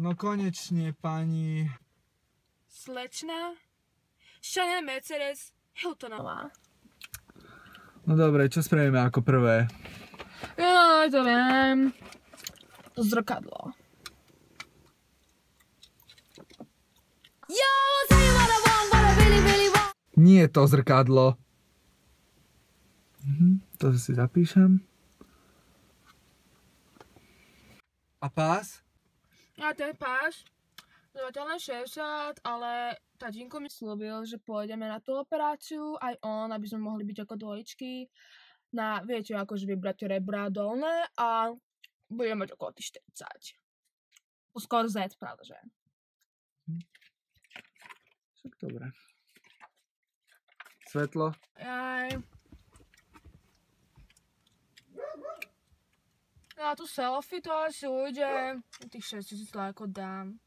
No konečne, pani... Slečna Chanel Mercedes Hiltonová. No dobre, čo spravíme ako prvé? Ja to viem. To zrkadlo. Nie to zrkadlo. To si zapíšem. A pás? A ten pás? Zatiaľ len 60, ale tatínko mi slúbil, že pôjdeme na tú operáciu, aj on, aby sme mohli byť ako dvojičky. Na, viete, akože vybrať rebra dolné a budeme mať okolo tých 40. Skôr Z, pravda, že? Však dobre. Svetlo? Aj. Na tú selfie to asi ujde. Tých 6000 lajkov dám.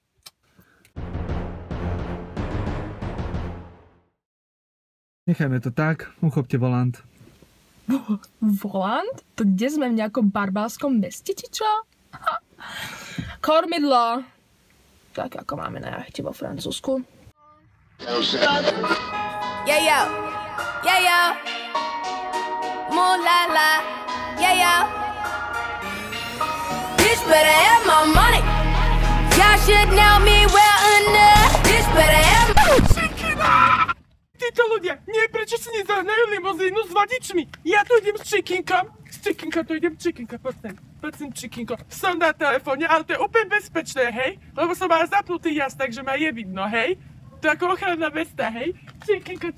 Nechajme to tak, uchopte volant. Volant? To kde sme v nejakom barbarskom meste, či čo? Kormidlo. Tak ako máme na jachte vo Francúzsku. Yeah, yo. Yeah, yo. Moo la la. Yeah, yo. Bitch better have my money. Y'all should know me well enough. Bitch better have my... Títo ľudia, nie, prečo si nezahnajú limuzínu s vodičmi? Ja tu idem s Chikinkom. S Chikinkom tu idem, Chikinko, poď sem, Chikinko. Som na telefóne, ale to je úplne bezpečné, hej? Lebo som mal zapnutý jas, takže ma je vidno, hej? To ako ochranná vesta, hej? Chikinko,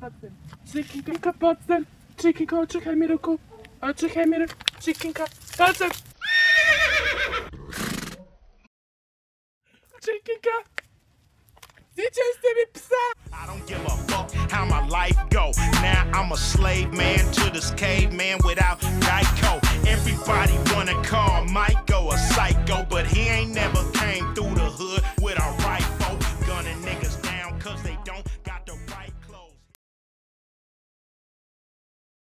poď sem. Chikinko, poď sem. Chikinko, očekaj mi ruku. Očekaj mi ruku. Chikinko, poď sem. Chikinko. Zničili ste mi psa. I don't give a fuck how my life go. Now I'm a slave man to this caveman without Geico. Everybody wanna call Mike.